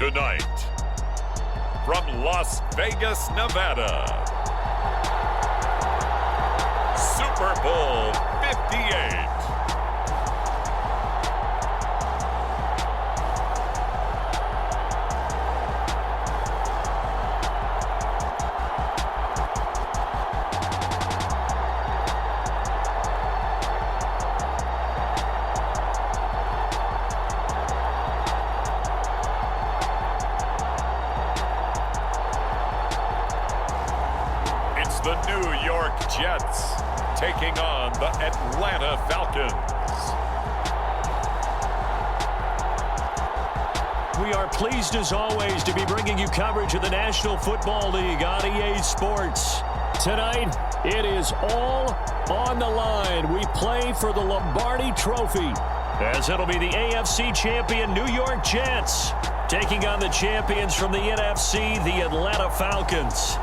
Tonight, from Las Vegas, Nevada, Super Bowl 58. The New York Jets taking on the Atlanta Falcons. We are pleased as always to be bringing you coverage of the National Football League on EA Sports. Tonight, it is all on the line. We play for the Lombardi Trophy, as it'll be the AFC champion New York Jets taking on the champions from the NFC, the Atlanta Falcons.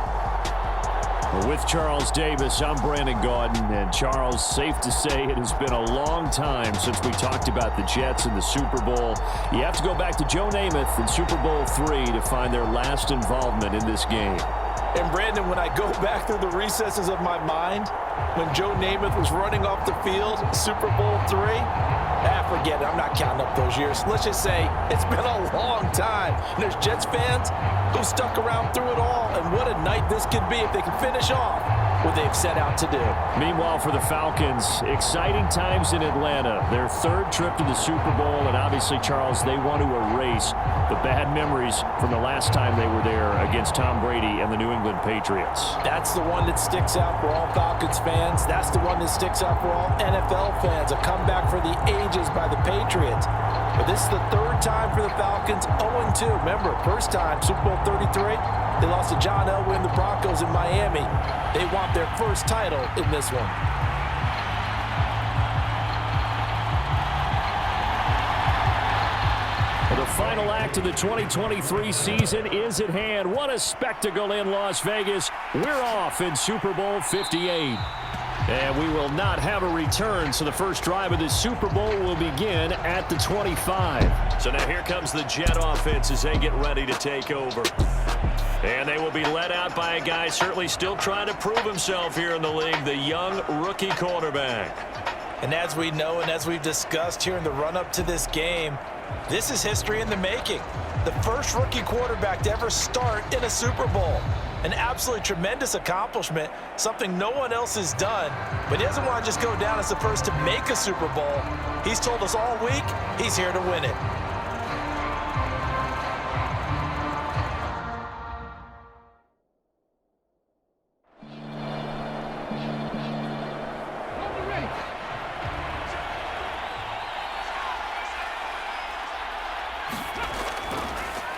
With Charles Davis, I'm Brandon Gaudin, and Charles, safe to say it has been a long time since we talked about the Jets in the Super Bowl. You have to go back to Joe Namath in Super Bowl III to find their last involvement in this game. And Brandon, when I go back through the recesses of my mind, when Joe Namath was running off the field, Super Bowl III, forget it. I'm not counting up those years. Let's just say it's been a long time. And there's Jets fans who stuck around through it all, and what a night this could be if they can finish off what they've set out to do. Meanwhile, for the Falcons, exciting times in Atlanta. Their third trip to the Super Bowl, and obviously, Charles, they want to erase the bad memories from the last time they were there against Tom Brady and the New England Patriots. That's the one that sticks out for all Falcons fans. That's the one that sticks out for all NFL fans. A comeback for the ages by the Patriots. But this is the third time for the Falcons, 0-2. Remember, first time, Super Bowl 33, they lost to John Elway and the Broncos in Miami. They want their first title in this one. The final act of the 2023 season is at hand. What a spectacle in Las Vegas. We're off in Super Bowl 58. And we will not have a return, so the first drive of the Super Bowl will begin at the 25. So now here comes the Jet offense as they get ready to take over. And they will be led out by a guy certainly still trying to prove himself here in the league, the young rookie quarterback. And as we know and as we've discussed here in the run-up to this game, this is history in the making. The first rookie quarterback to ever start in a Super Bowl. An absolutely tremendous accomplishment, something no one else has done. But he doesn't want to just go down as the first to make a Super Bowl. He's told us all week he's here to win it.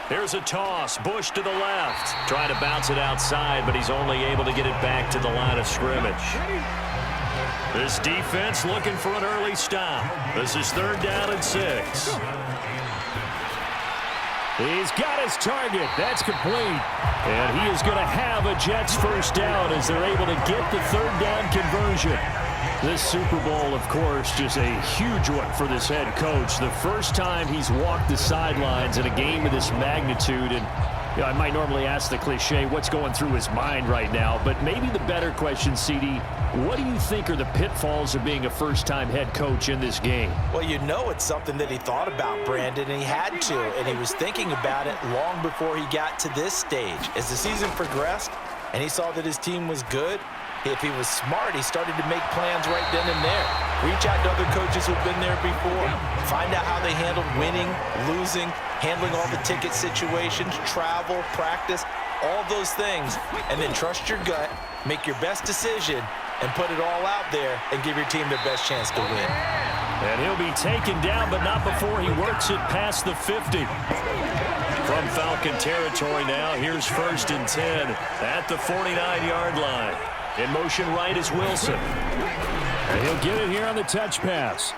Here's a toss. Bush to the left. Trying to bounce it outside, but he's only able to get it back to the line of scrimmage. This defense looking for an early stop. This is 3rd down and 6. He's got his target. That's complete. And he is going to have a Jets first down as they're able to get the 3rd down conversion. This Super Bowl, of course, just a huge one for this head coach. The first time he's walked the sidelines in a game of this magnitude. And you know, I might normally ask the cliche, what's going through his mind right now? But maybe the better question, CD, what do you think are the pitfalls of being a first-time head coach in this game? Well, you know it's something that he thought about, Brandon, and he had to. And he was thinking about it long before he got to this stage. As the season progressed and he saw that his team was good, if he was smart, he started to make plans right then and there. Reach out to other coaches who've been there before. Find out how they handled winning, losing, handling all the ticket situations, travel, practice, all those things. And then trust your gut, make your best decision, and put it all out there and give your team their best chance to win. And he'll be taken down, but not before he works it past the 50. From Falcon territory now, here's 1st and 10 at the 49-yard line. In motion right is Wilson. And he'll get it here on the touch pass.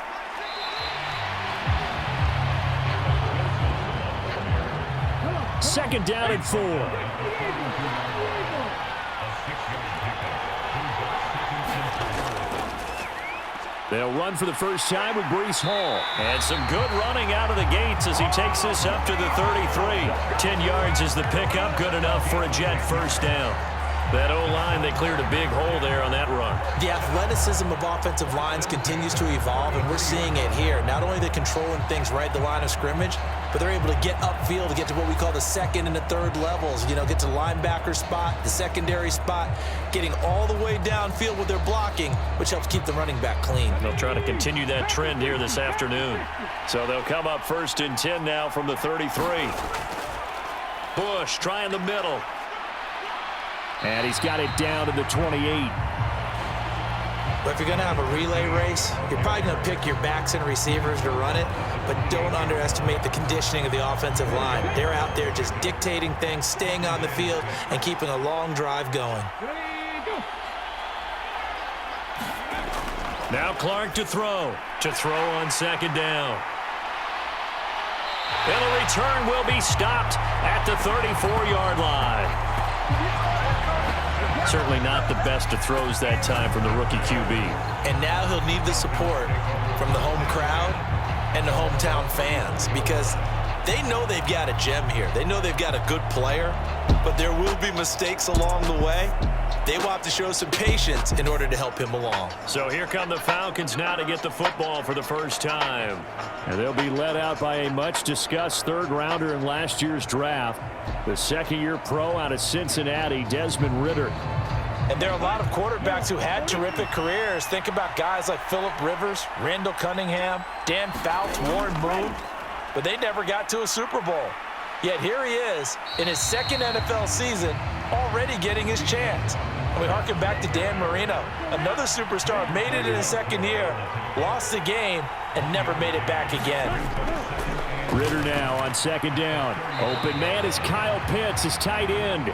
Second down and 4. They'll run for the first time with Breece Hall. And some good running out of the gates as he takes this up to the 33. 10 yards is the pickup, good enough for a Jet first down. That O-line, they cleared a big hole there on that run. The athleticism of offensive lines continues to evolve, and we're seeing it here. Not only are they controlling things right at the line of scrimmage, but they're able to get upfield to get to what we call the second and the third levels. You know, get to the linebacker spot, the secondary spot, getting all the way downfield with their blocking, which helps keep the running back clean. They'll try to continue that trend here this afternoon. So they'll come up 1st and 10 now from the 33. Bush trying the middle. And he's got it down to the 28. But if you're going to have a relay race, you're probably going to pick your backs and receivers to run it, but don't underestimate the conditioning of the offensive line. They're out there just dictating things, staying on the field, and keeping a long drive going. Now Clark to throw. To throw on 2nd down. And the return will be stopped at the 34-yard line. Certainly not the best of throws that time from the rookie QB. And now he'll need the support from the home crowd and the hometown fans, because they know they've got a gem here. They know they've got a good player, but there will be mistakes along the way. They will have to show some patience in order to help him along. So here come the Falcons now to get the football for the first time. And they'll be led out by a much-discussed third-rounder in last year's draft, the second-year pro out of Cincinnati, Desmond Ridder. And there are a lot of quarterbacks who had terrific careers. Think about guys like Phillip Rivers, Randall Cunningham, Dan Fouts, Warren Moon, but they never got to a Super Bowl. Yet here he is in his second NFL season, already getting his chance. And we harken back to Dan Marino, another superstar, made it in his second year, lost the game, and never made it back again. Ridder now on 2nd down. Open man is Kyle Pitts, his tight end.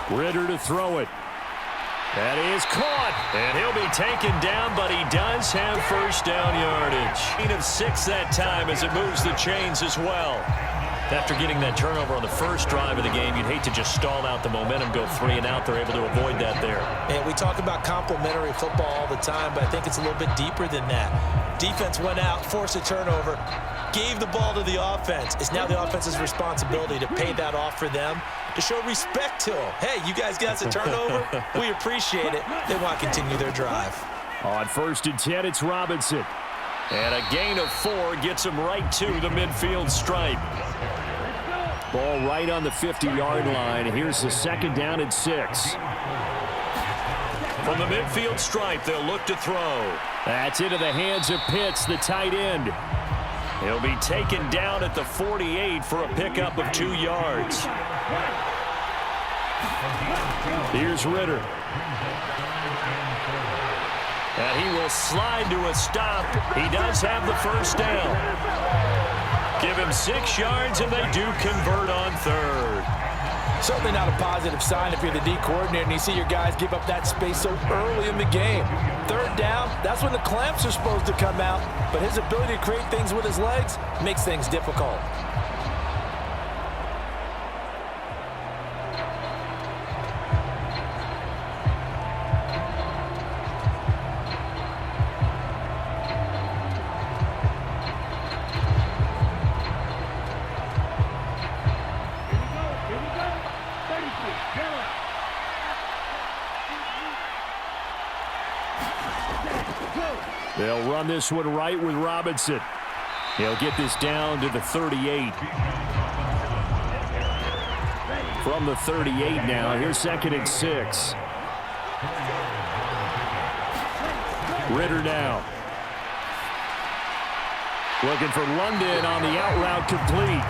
Ridder to throw it. That is caught, and he'll be taken down, but he does have first down yardage. Gain of 6 that time as it moves the chains as well. After getting that turnover on the first drive of the game, you'd hate to just stall out the momentum, go 3 and out. They're able to avoid that there. And we talk about complementary football all the time, but I think it's a little bit deeper than that. Defense went out, forced a turnover, gave the ball to the offense. It's now the offense's responsibility to pay that off for them, to show respect to them. Hey, you guys got the turnover? We appreciate it. They want to continue their drive. On 1st and 10, it's Robinson. And a gain of 4 gets him right to the midfield stripe. Ball right on the 50-yard line. Here's the 2nd down and 6. From the midfield stripe, they'll look to throw. That's into the hands of Pitts, the tight end. He'll be taken down at the 48 for a pickup of 2 yards. Here's Ridder. And he will slide to a stop. He does have the first down. Give him 6 yards, and they do convert on 3rd. Certainly not a positive sign if you're the D coordinator and you see your guys give up that space so early in the game. 3rd down, that's when the clamps are supposed to come out, but his ability to create things with his legs makes things difficult. They'll run this one right with Robinson. He'll get this down to the 38. From the 38 now, here's 2nd and 6. Ridder now. Looking for London on the out route complete.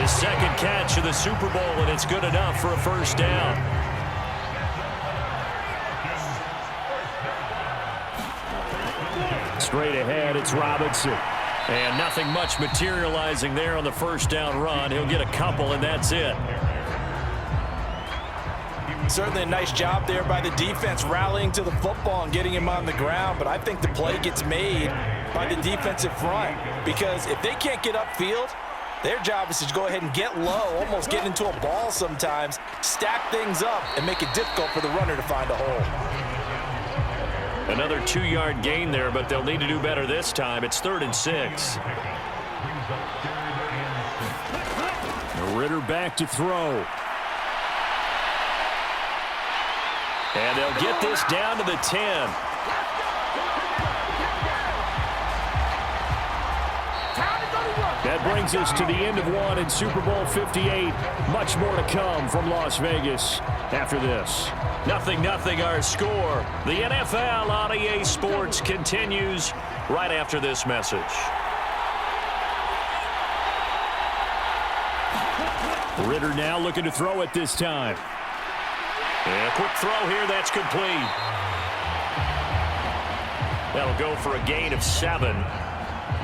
His 2nd catch of the Super Bowl, and it's good enough for a first down. Straight ahead, it's Robinson. And nothing much materializing there on the first down run. He'll get a couple, and that's it. Certainly a nice job there by the defense rallying to the football and getting him on the ground, but I think the play gets made by the defensive front, because if they can't get upfield, Their job is to go ahead and get low, almost get into a ball sometimes, stack things up, and make it difficult for the runner to find a hole. Another 2-yard gain there, but they'll need to do better this time. It's 3rd and 6. Ritter back to throw. And they'll get this down to the 10. That brings us to the end of one in Super Bowl 58. Much more to come from Las Vegas after this. 0-0 our score. The NFL on EA Sports continues right after this message. Ritter now looking to throw it this time. And a quick throw here, that's complete. That'll go for a gain of 7.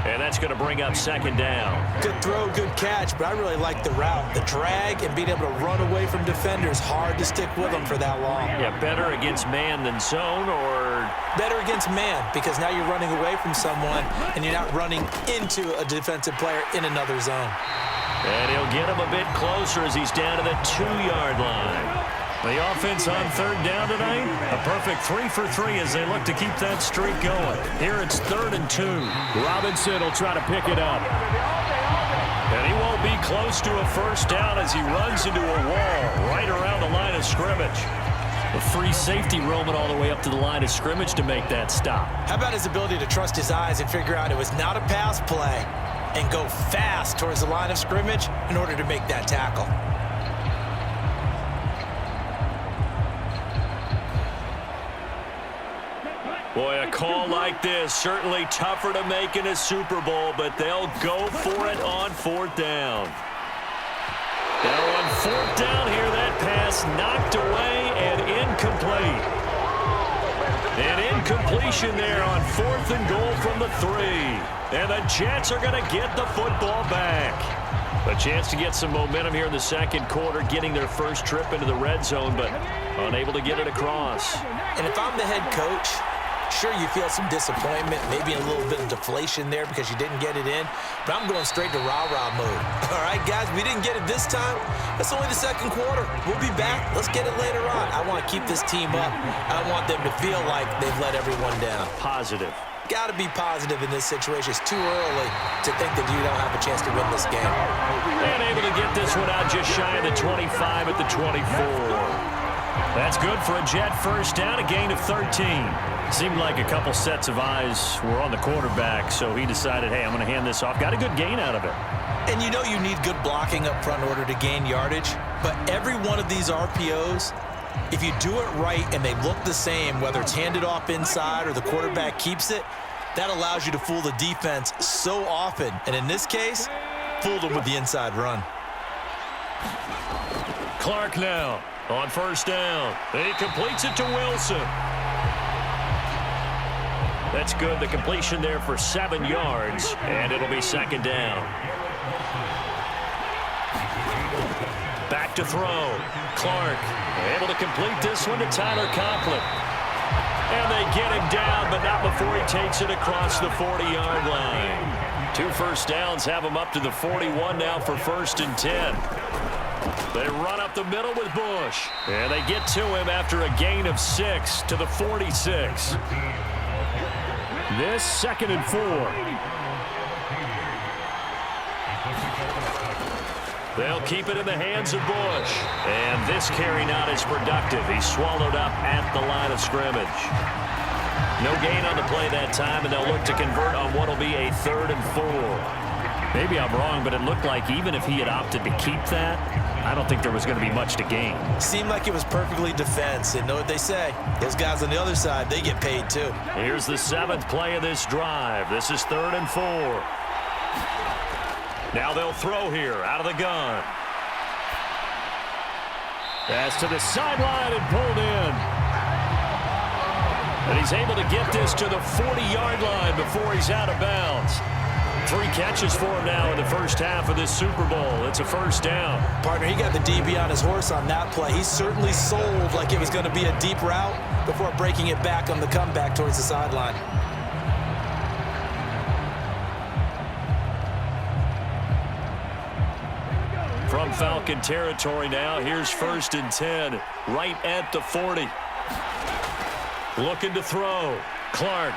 And that's going to bring up 2nd down. Good throw, good catch, but I really like the route. The drag and being able to run away from defenders, hard to stick with them for that long. Yeah, better against man than zone, or? Better against man, because now you're running away from someone and you're not running into a defensive player in another zone. And he'll get him a bit closer as he's down to the 2-yard line. The offense on 3rd down tonight, a perfect 3 for 3 as they look to keep that streak going. Here it's 3rd and 2. Robinson will try to pick it up. And he won't be close to a 1st down as he runs into a wall right around the line of scrimmage. A free safety roaming all the way up to the line of scrimmage to make that stop. How about his ability to trust his eyes and figure out it was not a pass play and go fast towards the line of scrimmage in order to make that tackle? Boy, a call like this, certainly tougher to make in a Super Bowl, but they'll go for it on 4th down. Now on 4th down here, that pass knocked away and incomplete. An incompletion there on 4th and goal from the 3. And the Jets are going to get the football back. A chance to get some momentum here in the 2nd quarter, getting their first trip into the red zone, but unable to get it across. And if I'm the head coach, sure, you feel some disappointment, maybe a little bit of deflation there because you didn't get it in, but I'm going straight to rah-rah mode. All right, guys, we didn't get it this time. That's only the 2nd quarter. We'll be back. Let's get it later on. I want to keep this team up. I don't want them to feel like they've let everyone down. Positive. Got to be positive in this situation. It's too early to think that you don't have a chance to win this game. And able to get this one out just shy of the 25 at the 24. That's good for a Jet 1st down, a gain of 13. Seemed like a couple sets of eyes were on the quarterback, so he decided, hey, I'm going to hand this off. Got a good gain out of it. And you know you need good blocking up front in order to gain yardage, but every one of these RPOs, if you do it right and they look the same, whether it's handed off inside or the quarterback keeps it, that allows you to fool the defense so often. And in this case, fooled them with the inside run. Clark now on 1st down. He completes it to Wilson. That's good. The completion there for 7 yards, and it'll be 2nd down. Back to throw. Clark able to complete this one to Tyler Conklin. And they get him down, but not before he takes it across the 40-yard line. 2 first downs have him up to the 41 now for 1st and 10. They run up the middle with Bush. And they get to him after a gain of 6 to the 46. This 2nd and 4. They'll keep it in the hands of Bush. And this carry not as productive. He's swallowed up at the line of scrimmage. No gain on the play that time, and they'll look to convert on what will be a 3rd and 4. Maybe I'm wrong, but it looked like even if he had opted to keep that, I don't think there was going to be much to gain. Seemed like it was perfectly defense. And know what they say? Those guys on the other side, they get paid too. Here's the 7th play of this drive. This is 3rd and 4. Now they'll throw here out of the gun. Pass to the sideline and pulled in. And he's able to get this to the 40-yard line before he's out of bounds. 3 catches for him now in the first half of this Super Bowl. It's a 1st down. Partner, he got the DB on his horse on that play. He certainly sold like it was going to be a deep route before breaking it back on the comeback towards the sideline. in Falcon territory now. Here's 1st and 10, right at the 40. Looking to throw. Clark.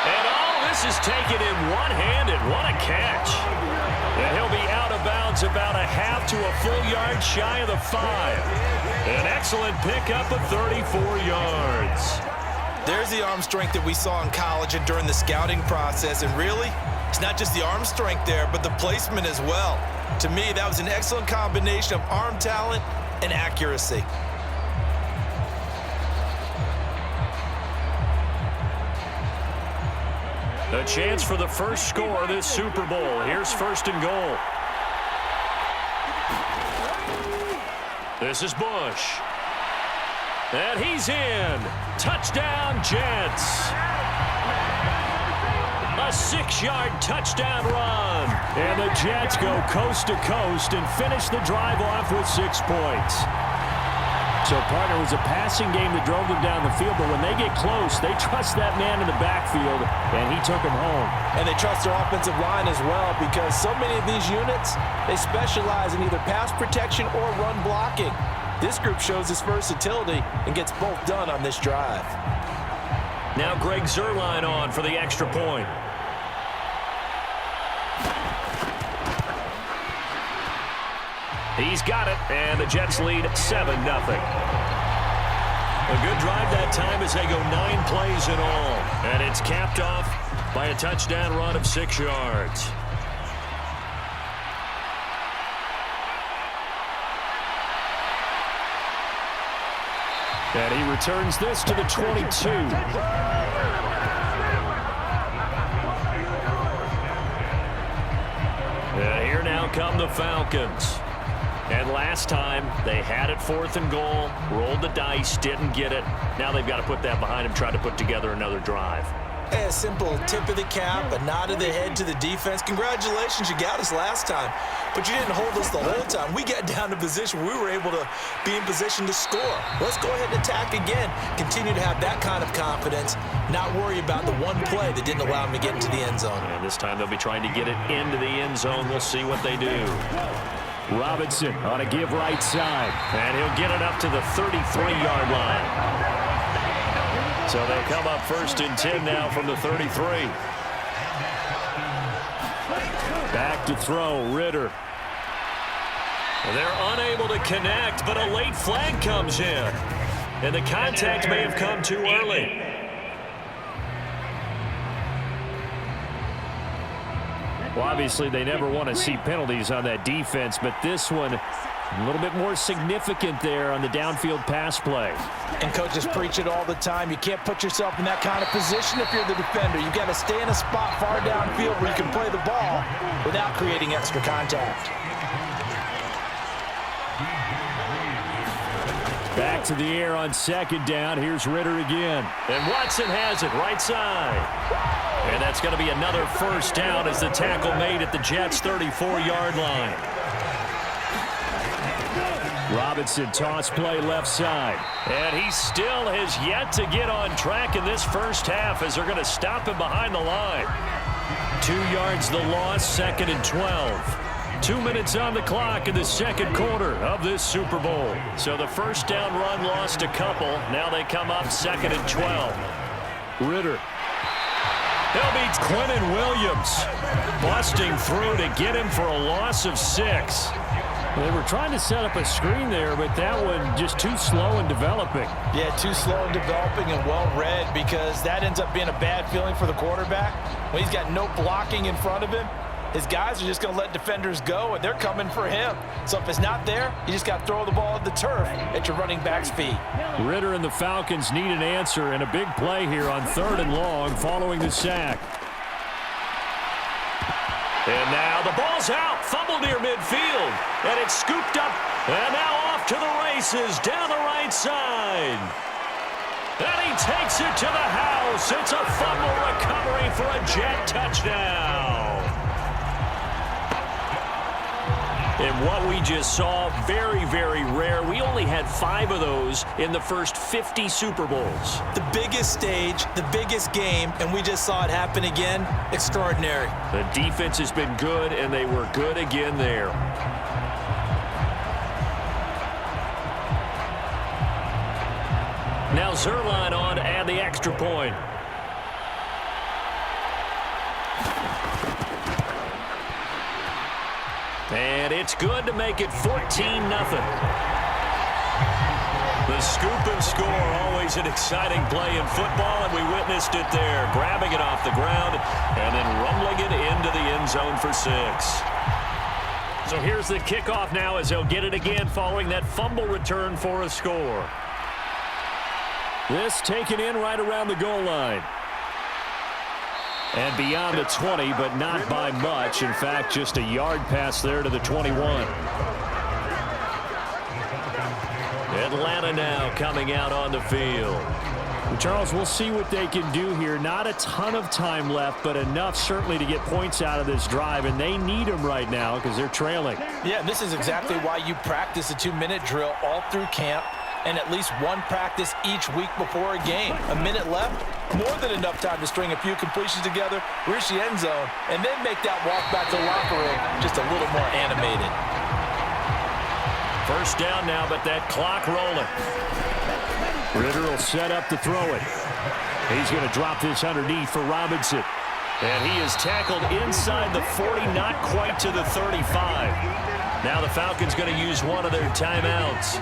And all this is taken in one-handed. What a catch. And he'll be out of bounds about a half to a full yard shy of the 5. An excellent pickup of 34 yards. There's the arm strength that we saw in college and during the scouting process. And really, it's not just the arm strength there, but the placement as well. To me, that was an excellent combination of arm talent and accuracy. A chance for the first score of this Super Bowl. Here's 1st and goal. This is Bush. And he's in. Touchdown, Jets. A 6-yard touchdown run. And the Jets go coast to coast and finish the drive off with 6 points. So, partner, it was a passing game that drove them down the field, but when they get close, they trust that man in the backfield, and he took them home. And they trust their offensive line as well, because so many of these units, they specialize in either pass protection or run blocking. This group shows its versatility and gets both done on this drive. Now Greg Zuerlein on for the extra point. He's got it, and the Jets lead 7-0. A good drive that time as they go 9 plays in all. And it's capped off by a touchdown run of 6 yards. And he returns this to the 22. And here now come the Falcons. And last time, they had it 4th and goal, rolled the dice, didn't get it. Now they've got to put that behind them, try to put together another drive. A simple tip of the cap, a nod of the head to the defense. Congratulations, you got us last time, but you didn't hold us the whole time. We got down to position where we were able to be in position to score. Let's go ahead and attack again. Continue to have that kind of confidence, not worry about the one play that didn't allow them to get into the end zone. And this time they'll be trying to get it into the end zone. We'll see what they do. Robinson on a give right side. And he'll get it up to the 33-yard line. So they come up 1st and 10 now from the 33. Back to throw, Ritter. They're unable to connect, but a late flag comes in. And the contact may have come too early. Well, obviously, they never want to see penalties on that defense, but this one, a little bit more significant there on the downfield pass play. And coaches preach it all the time. You can't put yourself in that kind of position if you're the defender. You've got to stay in a spot far downfield where you can play the ball without creating extra contact. Back to the air on 2nd down. Here's Ritter again. And Watson has it right side. And that's going to be another 1st down as the tackle made at the Jets' 34-yard line. Robinson toss play left side. And he still has yet to get on track in this first half as they're going to stop him behind the line. 2 yards the loss, 2nd and 12. 2 minutes on the clock in the 2nd quarter of this Super Bowl. So the 1st down run lost a couple. Now they come up 2nd and 12. Ritter. He'll beat Quentin Williams, busting through to get him for a loss of 6. They were trying to set up a screen there, but that one just too slow in developing. Yeah, too slow in developing and well read, because that ends up being a bad feeling for the quarterback. When he's got no blocking in front of him, his guys are just going to let defenders go, and they're coming for him. So if it's not there, you just got to throw the ball at the turf at your running back's feet. Ritter and the Falcons need an answer, and a big play here on 3rd and long following the sack. And now the ball's out, fumbled near midfield, and it's scooped up, and now off to the races down the right side. And he takes it to the house. It's a fumble recovery for a Jet touchdown. And what we just saw, very, very rare. We only had 5 of those in the first 50 Super Bowls. The biggest stage, the biggest game, and we just saw it happen again. Extraordinary. The defense has been good, and they were good again there. Now Zerline on to add the extra point. And it's good to make it 14-0. The scoop and score, always an exciting play in football, and we witnessed it there, grabbing it off the ground and then rumbling it into the end zone for 6. So here's the kickoff now as they'll get it again following that fumble return for a score. This taken in right around the goal line. And beyond the 20, but not by much. In fact, just a yard pass there to the 21. Atlanta now coming out on the field. Charles, we'll see what they can do here. Not a ton of time left, but enough certainly to get points out of this drive, and they need them right now because they're trailing. Yeah, this is exactly why you practice a 2-minute drill all through camp and at least one practice each week before a game. A minute left, more than enough time to string a few completions together, reach the end zone, and then make that walk back to the locker room just a little more animated. First down now, but that clock rolling. Ritter will set up to throw it. He's going to drop this underneath for Robinson. And he is tackled inside the 40, not quite to the 35. Now the Falcons going to use one of their timeouts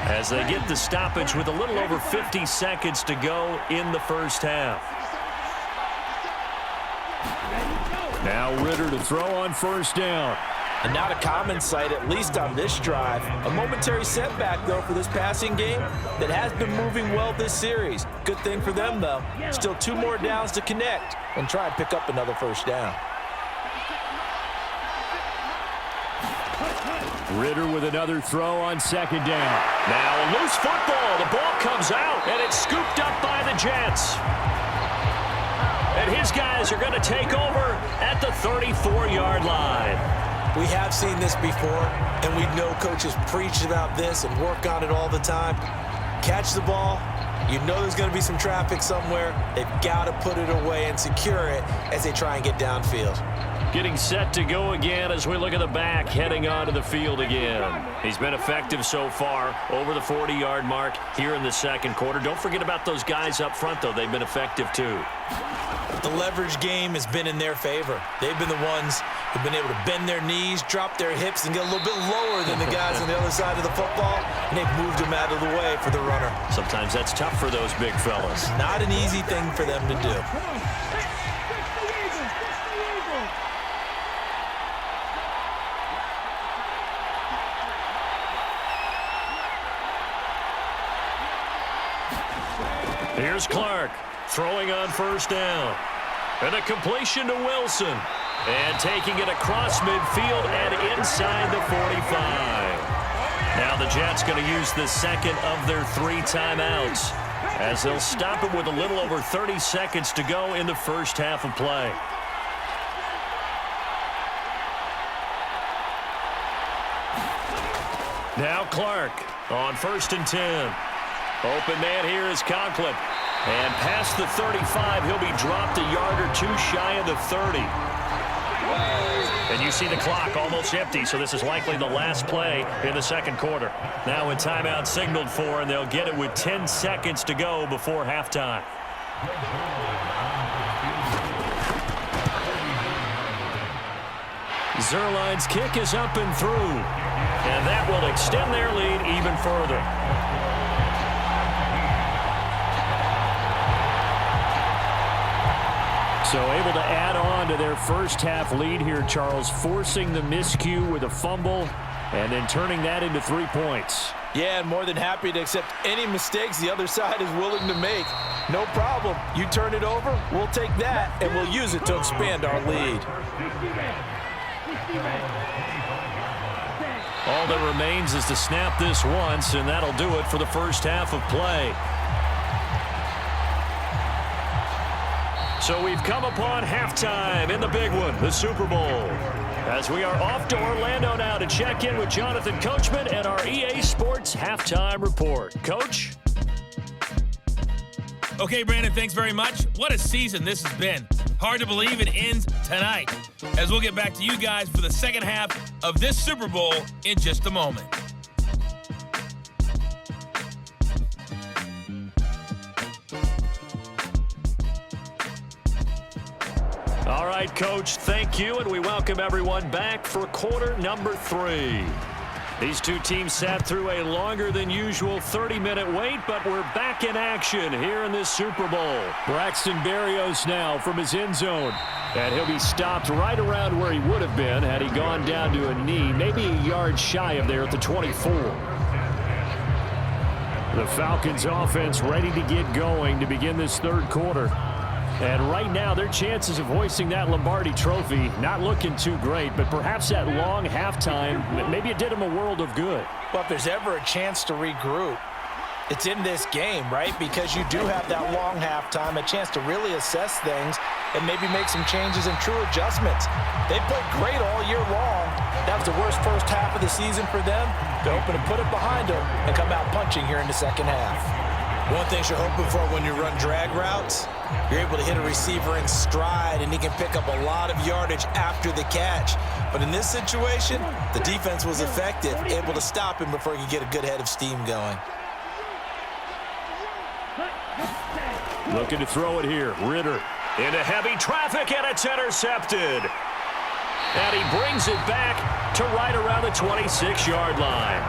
as they get the stoppage with a little over 50 seconds to go in the first half. Now Ritter to throw on first down. And not a common sight, at least on this drive. A momentary setback, though, for this passing game that has been moving well this series. Good thing for them, though. Still 2 more downs to connect and try and pick up another first down. Ritter with another throw on second down. Now a loose football. The ball comes out, and it's scooped up by the Jets. And his guys are going to take over at the 34-yard line. We have seen this before, and we know coaches preach about this and work on it all the time. Catch the ball. You know there's going to be some traffic somewhere. They've got to put it away and secure it as they try and get downfield. Getting set to go again as we look at the back, heading onto the field again. He's been effective so far, over the 40-yard mark here in the second quarter. Don't forget about those guys up front, though. They've been effective, too. The leverage game has been in their favor. They've been the ones who've been able to bend their knees, drop their hips, and get a little bit lower than the guys on the other side of the football, and they've moved them out of the way for the runner. Sometimes that's tough for those big fellas. Not an easy thing for them to do. Here's Clark throwing on first down. And a completion to Wilson. And taking it across midfield and inside the 45. Now the Jets going to use the second of their 3 timeouts as they'll stop it with a little over 30 seconds to go in the first half of play. Now Clark on 1st and 10. Open man here is Conklin. And past the 35, he'll be dropped a yard or 2 shy of the 30. And you see the clock almost empty, so this is likely the last play in the second quarter. Now a timeout signaled for, and they'll get it with 10 seconds to go before halftime. Zerline's kick is up and through. And that will extend their lead even further. So able to add on to their first half lead here, Charles, forcing the miscue with a fumble and then turning that into 3 points. Yeah, and more than happy to accept any mistakes the other side is willing to make. No problem. You turn it over, we'll take that, and we'll use it to expand our lead. All that remains is to snap this once, and that'll do it for the first half of play. So we've come upon halftime in the big one, the Super Bowl. As we are off to Orlando now to check in with Jonathan Coachman and our EA Sports Halftime Report. Coach? Okay, Brandon, thanks very much. What a season this has been. Hard to believe it ends tonight, as we'll get back to you guys for the second half of this Super Bowl in just a moment. All right, Coach, thank you, and we welcome everyone back for quarter number 3. These two teams sat through a longer than usual 30-minute wait, but we're back in action here in this Super Bowl. Braxton Berrios now from his end zone, and he'll be stopped right around where he would have been had he gone down to a knee, maybe a yard shy of there at the 24. The Falcons offense ready to get going to begin this third quarter. And right now, their chances of hoisting that Lombardi trophy not looking too great, but perhaps that long halftime, maybe it did them a world of good. Well, if there's ever a chance to regroup, it's in this game, right? Because you do have that long halftime, a chance to really assess things and maybe make some changes and true adjustments. They played great all year long. That was the worst first half of the season for them. They're hoping to put it behind them and come out punching here in the second half. One thing you're hoping for when you run drag routes, you're able to hit a receiver in stride, and he can pick up a lot of yardage after the catch. But in this situation, the defense was effective, able to stop him before he could get a good head of steam going. Looking to throw it here. Ritter into heavy traffic, and it's intercepted. And he brings it back to right around the 26-yard line.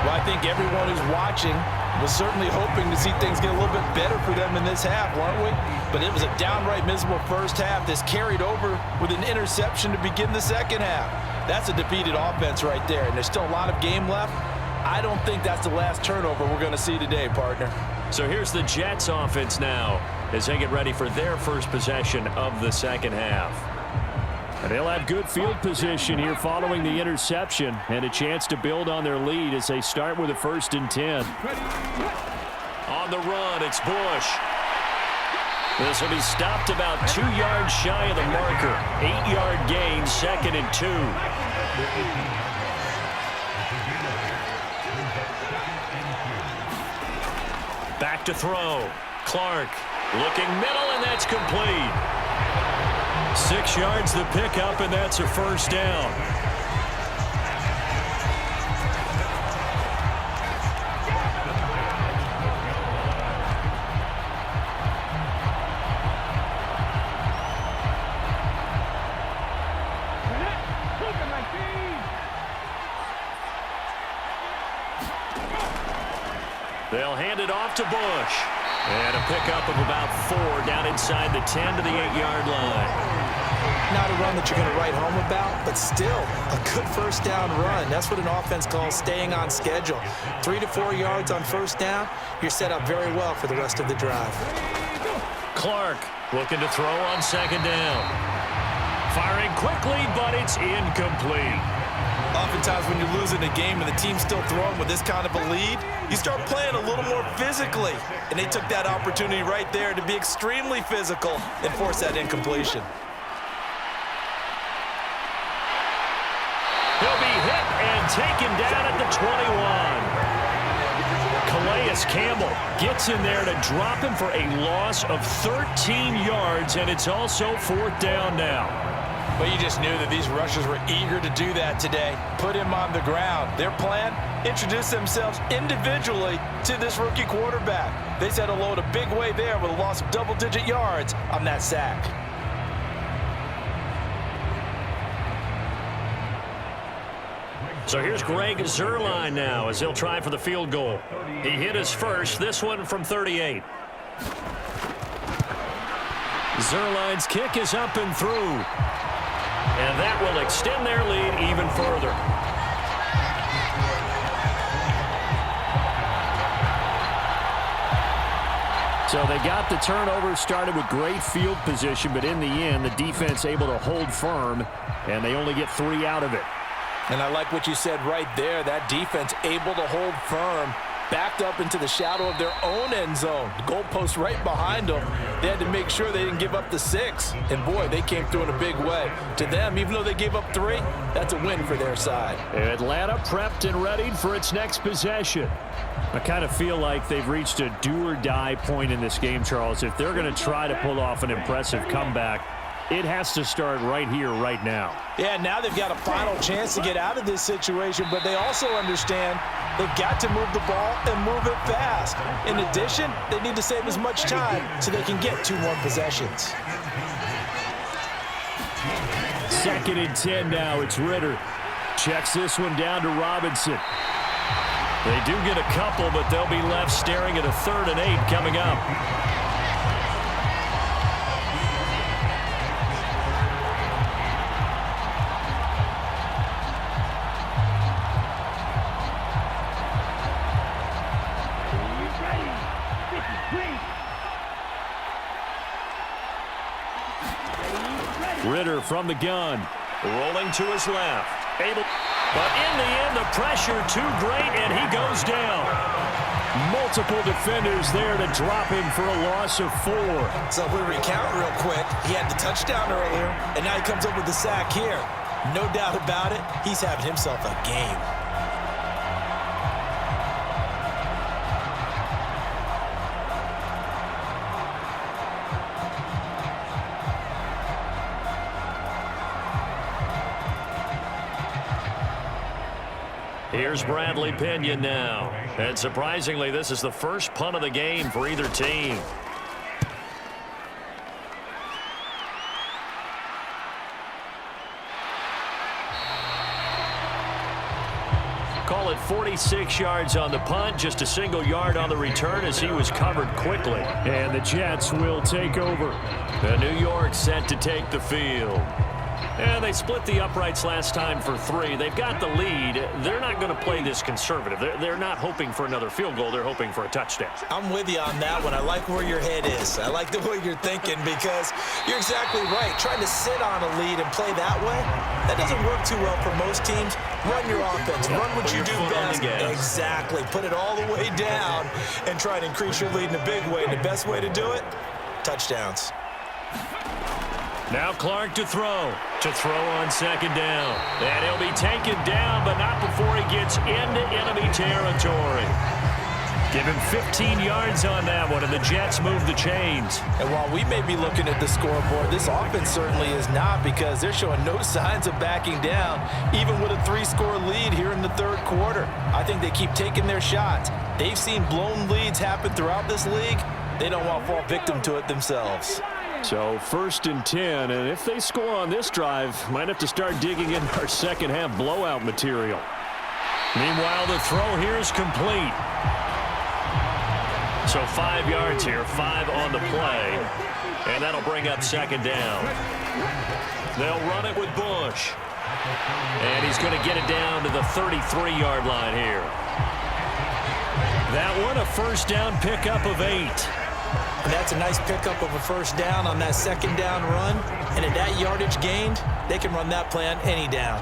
Well, I think everyone who's watching was certainly hoping to see things get a little bit better for them in this half, weren't we? But it was a downright miserable first half. This carried over with an interception to begin the second half. That's a defeated offense right there, and there's still a lot of game left. I don't think that's the last turnover we're going to see today, partner. So here's the Jets offense now as they get ready for their first possession of the second half. And they'll have good field position here following the interception and a chance to build on their lead as they start with a 1st and 10. On the run, it's Bush. This will be stopped about 2 yards shy of the marker. 8-yard gain, 2nd and 2. Back to throw. Clark looking middle, and that's complete. 6 yards the pickup, and that's a first down. They'll hand it off to Bush. And a pickup of about 4 down inside the 10 to the 8-yard line. Not a run that you're going to write home about, but still a good first down run. That's what an offense calls staying on schedule. 3 to 4 yards on first down, you're set up very well for the rest of the drive. Clark looking to throw on 2nd down. Firing quickly, but it's incomplete. Oftentimes when you're losing a game and the team's still throwing with this kind of a lead, you start playing a little more physically. And they took that opportunity right there to be extremely physical and force that incompletion. He'll be hit and taken down at the 21. Calais Campbell gets in there to drop him for a loss of 13 yards, and it's also 4th down now. But you just knew that these rushers were eager to do that today. Put him on the ground. Their plan, introduce themselves individually to this rookie quarterback. They said hello in a big way there with a loss of double-digit yards on that sack. So here's Greg Zuerlein now as he'll try for the field goal. He hit his first, this one from 38. Zuerlein's kick is up and through. And that will extend their lead even further. So they got the turnover, started with great field position, but in the end, the defense able to hold firm, and they only get 3 out of it. And I like what you said right there. That defense able to hold firm, backed up into the shadow of their own end zone. The goalpost right behind them. They had to make sure they didn't give up the 6. And, boy, they came through in a big way. To them, even though they gave up 3, that's a win for their side. Atlanta prepped and readied for its next possession. I kind of feel like they've reached a do-or-die point in this game, Charles. If they're going to try to pull off an impressive comeback, it has to start right here, right now. Yeah, now they've got a final chance to get out of this situation, but they also understand they've got to move the ball and move it fast. In addition, they need to save as much time so they can get 2 more possessions. 2nd and 10 now. It's Ritter. Checks this one down to Robinson. They do get a couple, but they'll be left staring at a 3rd and 8 coming up. Ritter from the gun, rolling to his left. But in the end, the pressure too great, and he goes down. Multiple defenders there to drop him for a loss of 4. So if we recount real quick, he had the touchdown earlier, and now he comes up with the sack here. No doubt about it, he's having himself a game. Here's Bradley Pinion now. And surprisingly, this is the first punt of the game for either team. Call it 46 yards on the punt, just a single yard on the return as he was covered quickly. And the Jets will take over. The New York set to take the field. And they split the uprights last time for 3. They've got the lead. They're not going to play this conservative. They're not hoping for another field goal. They're hoping for a touchdown. I'm with you on that one. I like where your head is. I like the way you're thinking because you're exactly right. Trying to sit on a lead and play that way, that doesn't work too well for most teams. Run your offense. Run what you do best. Exactly. Put it all the way down and try to increase your lead in a big way. And the best way to do it, touchdowns. Now Clark to throw. To throw on 2nd down. And he'll be taken down, but not before he gets into enemy territory. Give him 15 yards on that one, and the Jets move the chains. And while we may be looking at the scoreboard, this offense certainly is not because they're showing no signs of backing down, even with a 3-score lead here in the 3rd quarter. I think they keep taking their shots. They've seen blown leads happen throughout this league. They don't want to fall victim to it themselves. So 1st and 10, and if they score on this drive, might have to start digging in our second-half blowout material. Meanwhile, the throw here is complete. So 5 yards here, 5 on the play, and that'll bring up 2nd down. They'll run it with Bush, and he's going to get it down to the 33-yard line here. That one, a 1st down pickup of 8. And that's a nice pickup of a 1st down on that 2nd down run. And at that yardage gained, they can run that play on any down.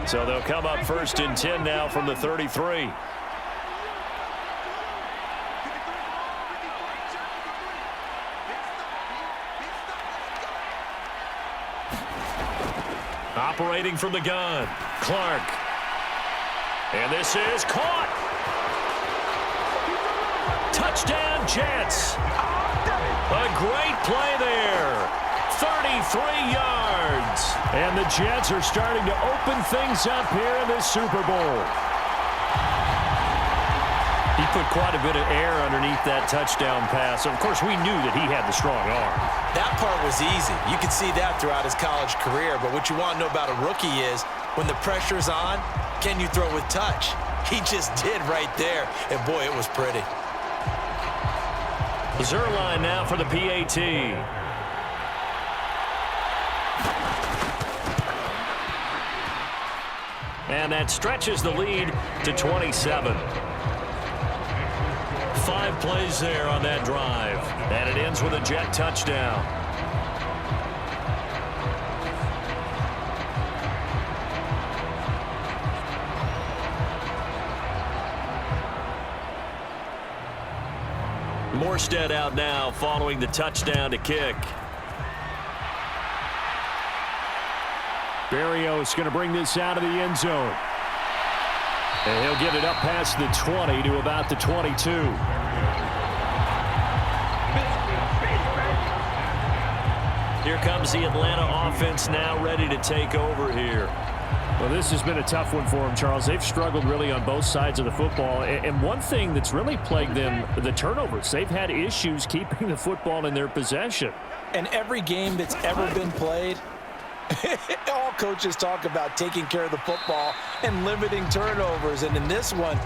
So they'll come up 1st and 10 now from the 33. Operating from the gun, Clark. And this is caught. Touchdown, Jets. A great play there. 33 yards. And the Jets are starting to open things up here in this Super Bowl. He put quite a bit of air underneath that touchdown pass. Of course, we knew that he had the strong arm. That part was easy. You could see that throughout his college career. But what you want to know about a rookie is when the pressure's on, can you throw with touch? He just did right there. And, boy, it was pretty. Zerline now for the PAT. And that stretches the lead to 27. 5 plays there on that drive. And it ends with a Jet touchdown. Morstead out now following the touchdown to kick. Berrios going to bring this out of the end zone. And he'll get it up past the 20 to about the 22. Here comes the Atlanta offense now ready to take over here. Well, this has been a tough one for them, Charles. They've struggled really on both sides of the football. And one thing that's really plagued them, the turnovers. They've had issues keeping the football in their possession. And every game that's ever been played, all coaches talk about taking care of the football and limiting turnovers. And in this one,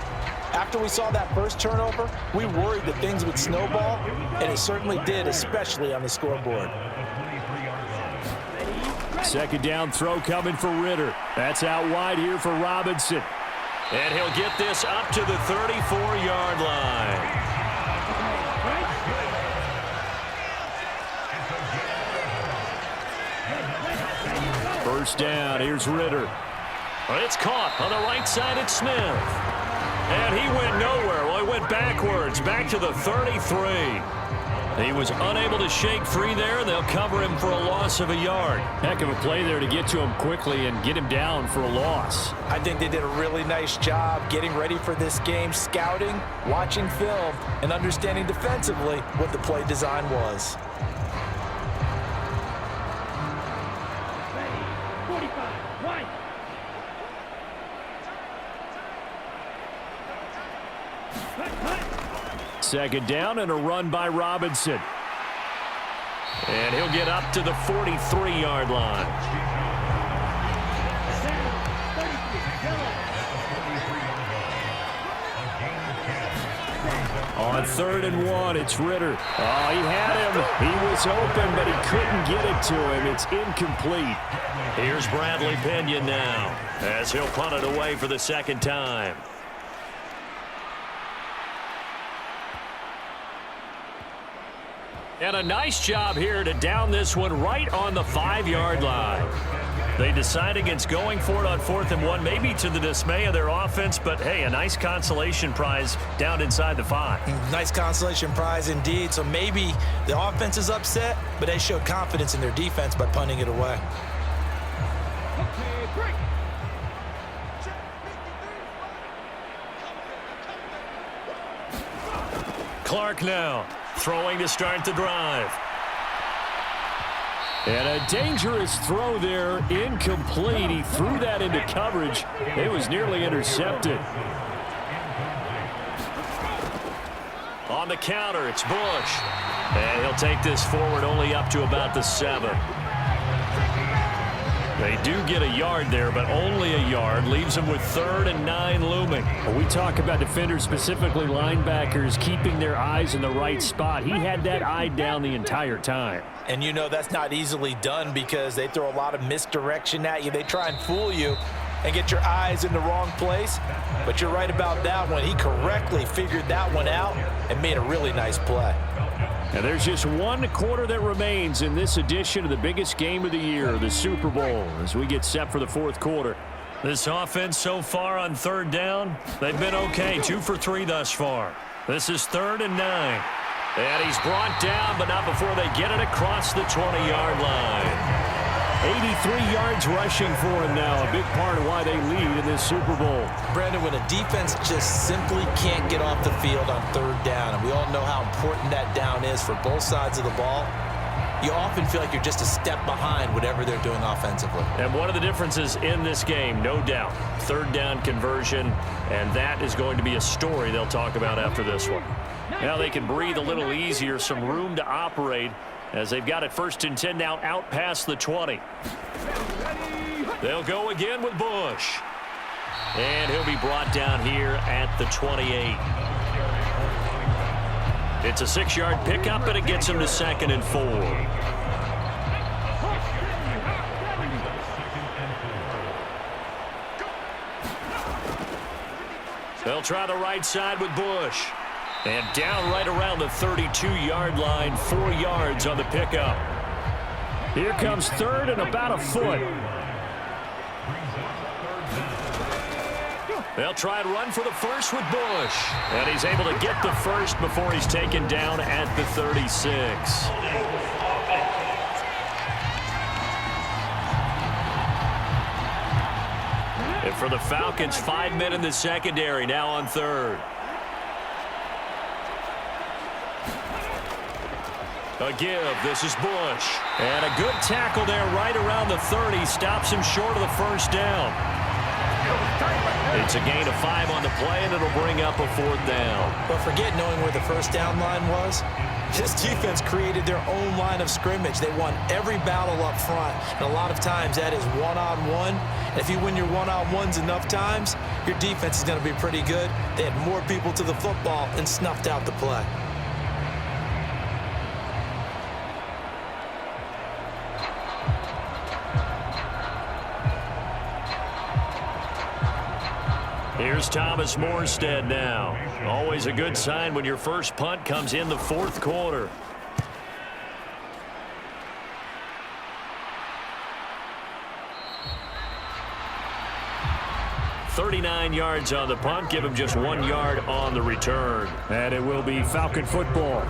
after we saw that first turnover, we worried that things would snowball, and it certainly did, especially on the scoreboard. Second down throw coming for Ritter. That's out wide here for Robinson. And he'll get this up to the 34-yard line. First down, here's Ritter. It's caught on the right side at Smith. And he went nowhere. Well, he went backwards, back to the 33. He was unable to shake free there. They'll cover him for a loss of a yard. Heck of a play there to get to him quickly and get him down for a loss. I think they did a really nice job getting ready for this game, scouting, watching film, and understanding defensively what the play design was. Second down and a run by Robinson. And he'll get up to the 43-yard line. On 3rd and 1, it's Ritter. Oh, he had him. He was open, but he couldn't get it to him. It's incomplete. Here's Bradley Pinion now as he'll punt it away for the second time. And a nice job here to down this one right on the 5-yard line. They decide against going for it on 4th and 1, maybe to the dismay of their offense, but hey, a nice consolation prize down inside the 5. Nice consolation prize indeed. So maybe the offense is upset, but they showed confidence in their defense by punting it away. Clark now throwing to start the drive. And a dangerous throw there, incomplete. He threw that into coverage. It was nearly intercepted. On the counter, it's Bush. And he'll take this forward only up to about the 7. They do get a yard there, but only a yard. Leaves them with 3rd and 9 looming. We talk about defenders, specifically linebackers, keeping their eyes in the right spot. He had that eye down the entire time. And you know that's not easily done because they throw a lot of misdirection at you. They try and fool you and get your eyes in the wrong place. But you're right about that one. He correctly figured that one out and made a really nice play. And there's just one quarter that remains in this edition of the biggest game of the year, the Super Bowl, as we get set for the 4th quarter. This offense so far on 3rd down, they've been okay, 2 for 3 thus far. This is 3rd and 9. And he's brought down, but not before they get it across the 20-yard line. 83 yards rushing for him now, a big part of why they lead in this Super Bowl. Brandon, when a defense just simply can't get off the field on 3rd down, and we all know how important that down is for both sides of the ball, you often feel like you're just a step behind whatever they're doing offensively. And one of the differences in this game, no doubt, 3rd down conversion, and that is going to be a story they'll talk about after this one. Now they can breathe a little easier, some room to operate, as they've got it 1st and 10 now out past the 20. They'll go again with Bush. And he'll be brought down here at the 28. It's a 6-yard pickup, and it gets him to 2nd and 4. They'll try the right side with Bush. And down right around the 32-yard line, 4 yards on the pickup. Here comes 3rd and about a foot. They'll try and run for the first with Bush. And he's able to get the first before he's taken down at the 36. And for the Falcons, 5 men in the secondary, now on third. A give. This is Bush. And a good tackle there right around the 30. Stops him short of the first down. It's a gain of 5 on the play, and it'll bring up a 4th down. But forget knowing where the first down line was. This defense created their own line of scrimmage. They won every battle up front. And a lot of times that is one-on-one. And if you win your one-on-ones enough times, your defense is going to be pretty good. They had more people to the football and snuffed out the play. Here's Thomas Morstead now. Always a good sign when your first punt comes in the 4th quarter. $39 yards on the punt. Give him just 1 yard on the return. And it will be Falcon football.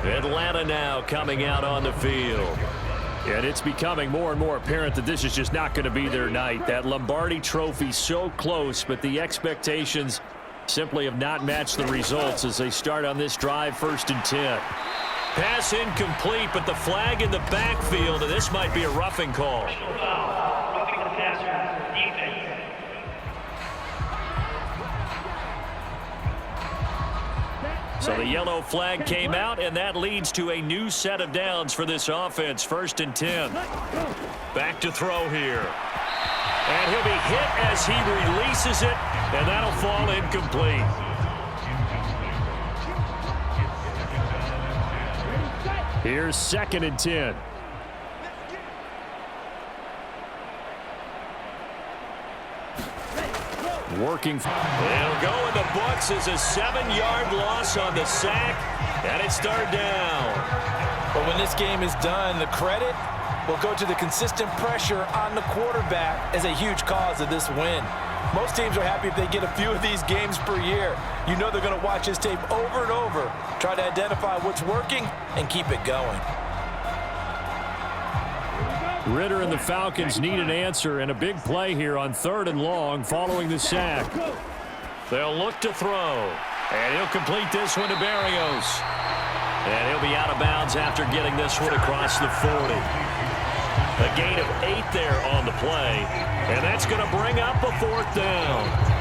Atlanta now coming out on the field. And it's becoming more and more apparent that this is just not going to be their night. That Lombardi trophy so close, but the expectations simply have not matched the results as they start on this drive, 1st and 10. Pass incomplete, but the flag in the backfield, and this might be a roughing call. So the yellow flag came out, and that leads to a new set of downs for this offense. 1st and 10. Back to throw here. And he'll be hit as he releases it, and that'll fall incomplete. Here's 2nd and 10. Working. It'll go in the books as a 7-yard loss on the sack, and it's 3rd down. But when this game is done, the credit will go to the consistent pressure on the quarterback as a huge cause of this win. Most teams are happy if they get a few of these games per year. You know they're going to watch this tape over and over, try to identify what's working, and keep it going. Ritter and the Falcons need an answer, and a big play here on 3rd and long following the sack. They'll look to throw, and he'll complete this one to Berrios. And he'll be out of bounds after getting this one across the 40. A gain of 8 there on the play, and that's going to bring up a 4th down.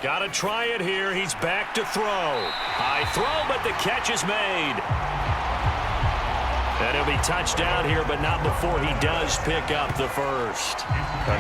Got to try it here. He's back to throw. High throw, but the catch is made. And he'll be touched down here, but not before he does pick up the first.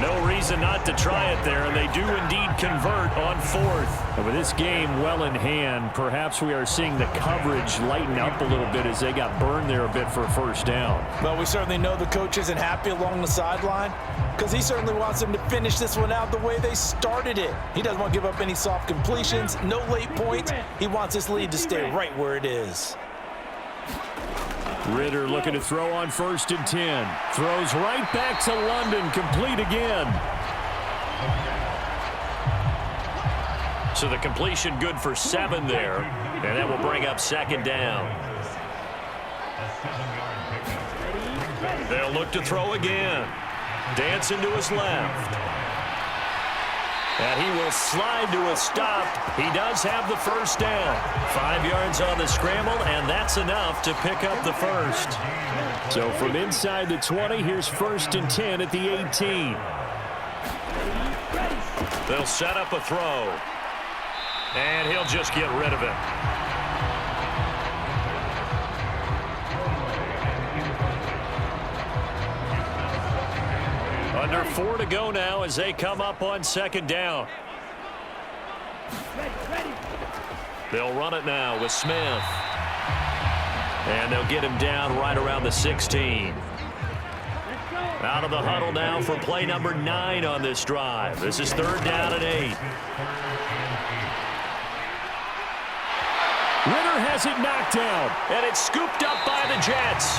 No reason not to try it there, and they do indeed convert on 4th. And with this game well in hand, perhaps we are seeing the coverage lighten up a little bit as they got burned there a bit for a first down. Well, we certainly know the coach isn't happy along the sideline because he certainly wants them to finish this one out the way they started it. He doesn't want to give up any soft completions, no late points. He wants this lead to stay right where it is. Ritter looking to throw on 1st and 10. Throws right back to London, complete again. So the completion good for 7 there, and that will bring up 2nd down. They'll look to throw again. Dancing to his left. And he will slide to a stop. He does have the first down. 5 yards on the scramble, and that's enough to pick up the first. So from inside the 20, here's 1st and 10 at the 18. They'll set up a throw. And he'll just get rid of it. Under 4 to go now as they come up on 2nd down. They'll run it now with Smith. And they'll get him down right around the 16. Out of the huddle now for play number 9 on this drive. This is 3rd down and 8. Ritter has it knocked down, and it's scooped up by the Jets.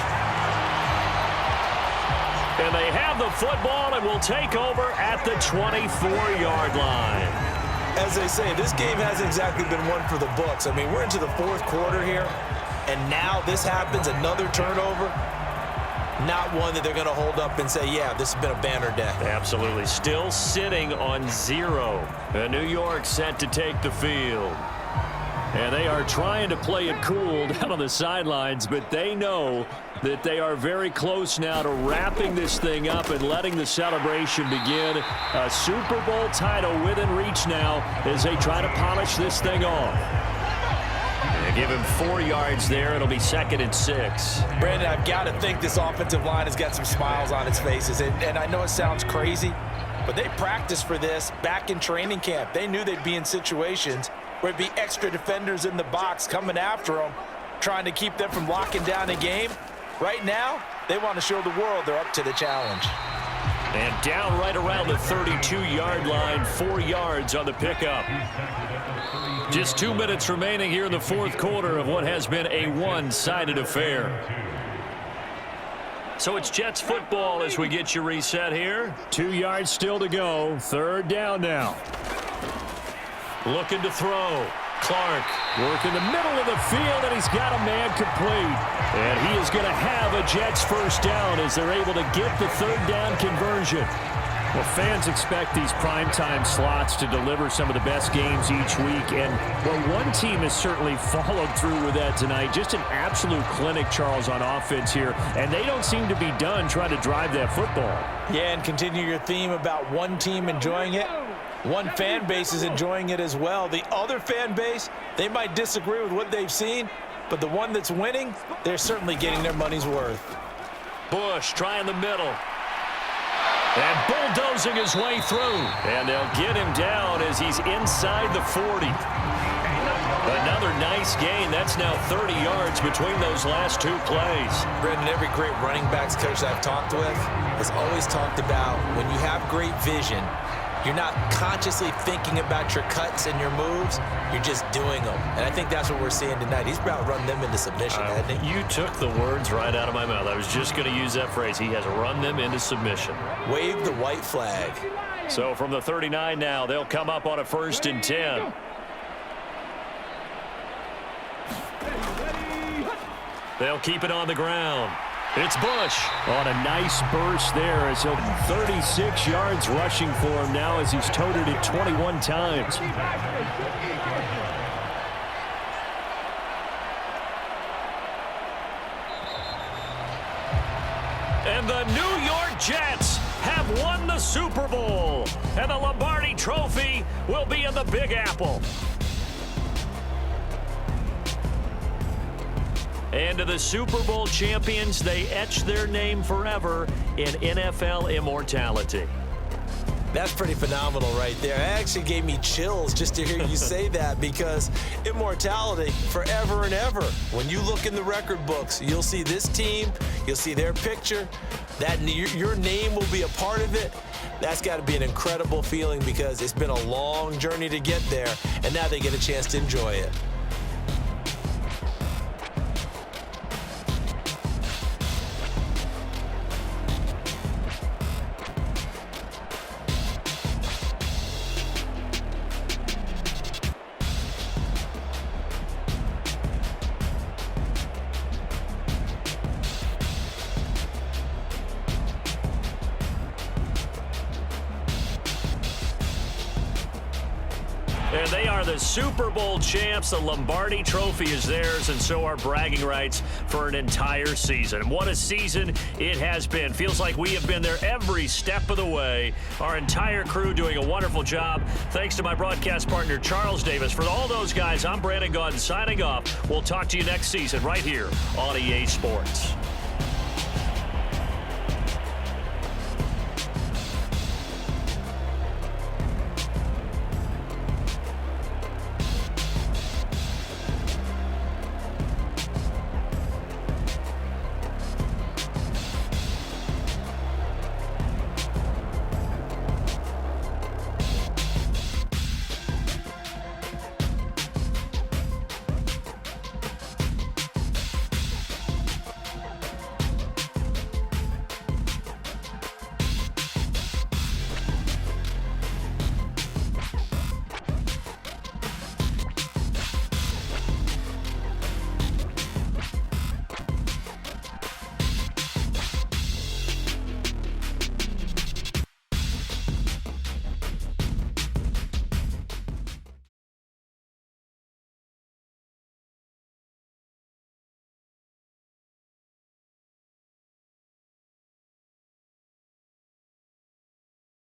And they have the football and will take over at the 24-yard line. As they say, this game hasn't exactly been one for the books. I mean, we're into the 4th quarter here, and now this happens, another turnover. Not one that they're going to hold up and say, yeah, this has been a banner day. Absolutely. Still sitting on 0. And New York set to take the field. And they are trying to play it cool down on the sidelines, but they know that they are very close now to wrapping this thing up and letting the celebration begin. A Super Bowl title within reach now as they try to polish this thing off. They give him 4 yards there. It'll be 2nd and 6. Brandon, I've got to think this offensive line has got some smiles on its faces. And I know it sounds crazy, but they practiced for this back in training camp. They knew they'd be in situations where it'd be extra defenders in the box coming after them, trying to keep them from locking down a game. Right now, they want to show the world they're up to the challenge. And down right around the 32-yard line, 4 yards on the pickup. Just 2 minutes remaining here in the 4th quarter of what has been a one-sided affair. So it's Jets football as we get you reset here. 2 yards still to go. 3rd down now. Looking to throw. Clark. Work in the middle of the field, and he's got a man complete. And he is going to have a Jets first down as they're able to get the 3rd down conversion. Well, fans expect these primetime slots to deliver some of the best games each week. And, well, one team has certainly followed through with that tonight. Just an absolute clinic, Charles, on offense here. And they don't seem to be done trying to drive that football. Yeah, and continue your theme about one team enjoying it. One fan base is enjoying it as well. The other fan base, they might disagree with what they've seen, but the one that's winning, they're certainly getting their money's worth. Bush trying the middle. And bulldozing his way through. And they'll get him down as he's inside the 40. Another nice gain. That's now 30 yards between those last 2 plays. Brendan, every great running backs coach I've talked with has always talked about when you have great vision, you're not consciously thinking about your cuts and your moves. You're just doing them. And I think that's what we're seeing tonight. He's about to run them into submission, hasn't he? You took the words right out of my mouth. I was just going to use that phrase. He has run them into submission. Wave the white flag. So from the 39 now, they'll come up on a 1st and 10. They'll keep it on the ground. It's Bush. On a nice burst there as he'll 36 yards rushing for him now as he's toted it 21 times. And the New York Jets have won the Super Bowl. And the Lombardi Trophy will be in the Big Apple. And to the Super Bowl champions, they etch their name forever in NFL immortality. That's pretty phenomenal right there. It actually gave me chills just to hear you say that, because immortality forever and ever. When you look in the record books, you'll see this team, you'll see their picture, that your name will be a part of it. That's got to be an incredible feeling, because it's been a long journey to get there, and now they get a chance to enjoy it. And they are the Super Bowl champs. The Lombardi Trophy is theirs, and so are bragging rights for an entire season. What a season it has been. Feels like we have been there every step of the way. Our entire crew doing a wonderful job. Thanks to my broadcast partner, Charles Davis. For all those guys, I'm Brandon Gaudin signing off. We'll talk to you next season right here on EA Sports.